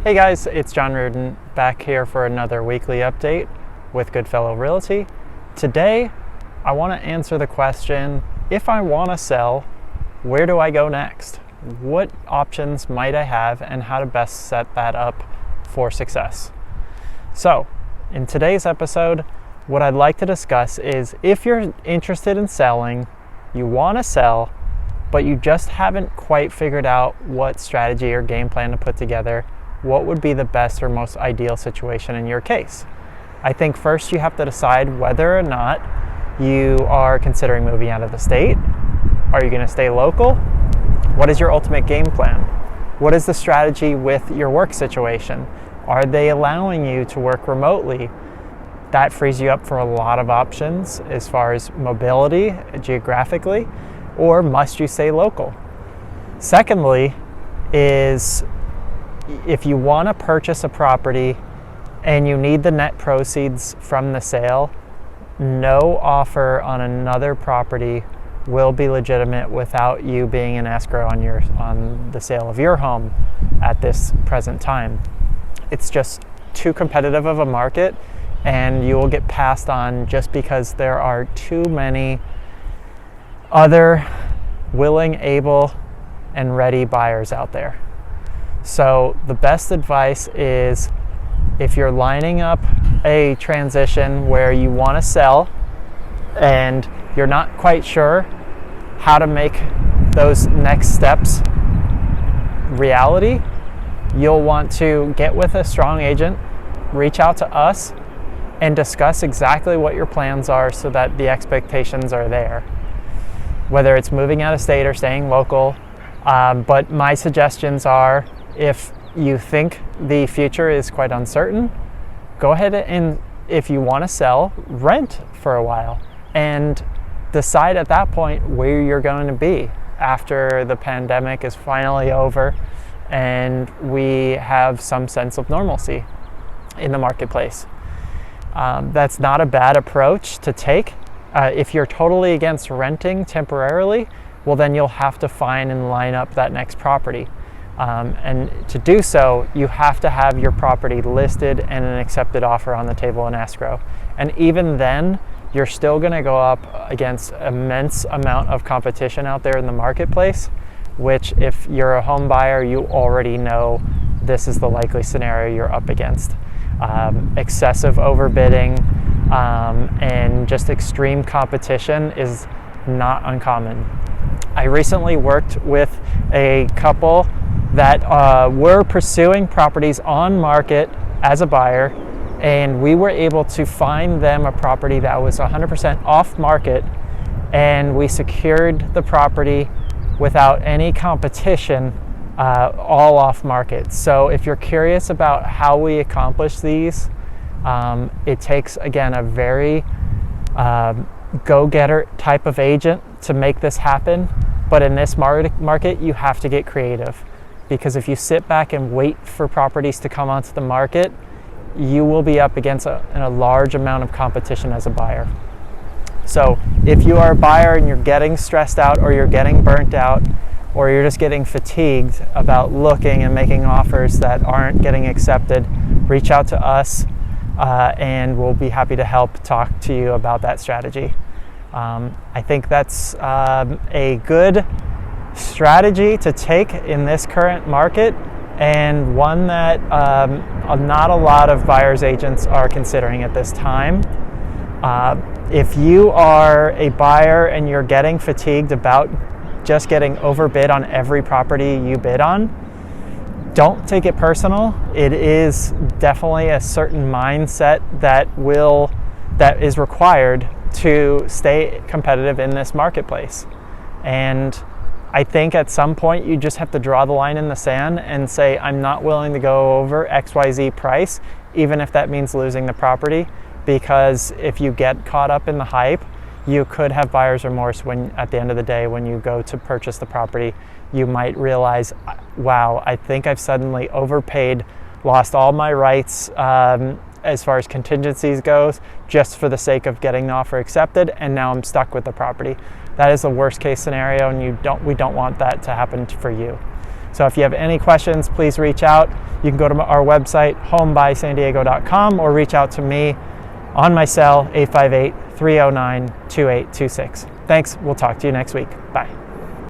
Hey guys, it's John Reardon back here for another weekly update with Goodfellow Realty. Today, I want to answer the question, if I want to sell, where do I go next? What options might I have and how to best set that up for success? So, in today's episode, what I'd like to discuss is if you're interested in selling, you want to sell, but you just haven't quite figured out what strategy or game plan to put together, what would be the best or most ideal situation in your case? I think first you have to decide whether or not you are considering moving out of the state. Are you going to stay local? What is your ultimate game plan? What is the strategy with your work situation? Are they allowing you to work remotely? That frees you up for a lot of options as far as mobility geographically, or must you stay local? Secondly is, if you want to purchase a property and you need the net proceeds from the sale, no offer on another property will be legitimate without you being in escrow on the sale of your home at this present time. It's just too competitive of a market, and you will get passed on just because there are too many other willing, able, and ready buyers out there. So the best advice is, if you're lining up a transition where you want to sell and you're not quite sure how to make those next steps reality, you'll want to get with a strong agent, reach out to us, and discuss exactly what your plans are so that the expectations are there. Whether it's moving out of state or staying local, but my suggestions are, if you think the future is quite uncertain, go ahead and, if you want to sell, rent for a while and decide at that point where you're going to be after the pandemic is finally over and we have some sense of normalcy in the marketplace. That's not a bad approach to take. If you're totally against renting temporarily, well, then you'll have to find and line up that next property. And to do so, you have to have your property listed and an accepted offer on the table in escrow. And even then, you're still going to go up against immense amount of competition out there in the marketplace, which, if you're a home buyer, you already know this is the likely scenario you're up against. Excessive overbidding and just extreme competition is not uncommon. I recently worked with a couple that were pursuing properties on market as a buyer, and we were able to find them a property that was 100% off market, and we secured the property without any competition, all off market. So if you're curious about how we accomplish these, it takes, again, a very go-getter type of agent to make this happen. But in this market, you have to get creative, because if you sit back and wait for properties to come onto the market, you will be up against a large amount of competition as a buyer. So if you are a buyer and you're getting stressed out, or you're getting burnt out, or you're just getting fatigued about looking and making offers that aren't getting accepted, reach out to us and we'll be happy to help talk to you about that strategy. I think that's a good strategy to take in this current market, and one that not a lot of buyers agents are considering at this time. If you are a buyer and you're getting fatigued about just getting overbid on every property you bid on, don't take it personal. It is definitely a certain mindset that is required to stay competitive in this marketplace. And I think at some point you just have to draw the line in the sand and say, I'm not willing to go over XYZ price, even if that means losing the property, because if you get caught up in the hype, you could have buyer's remorse when, at the end of the day, when you go to purchase the property, you might realize, wow, I think I've suddenly overpaid, lost all my rights as far as contingencies goes, just for the sake of getting the offer accepted, and now I'm stuck with the property. That is the worst case scenario, and we don't want that to happen for you. So if you have any questions, please reach out. You can go to our website, homebysandiego.com, or reach out to me on my cell, 858-309-2826. Thanks. We'll talk to you next week. Bye.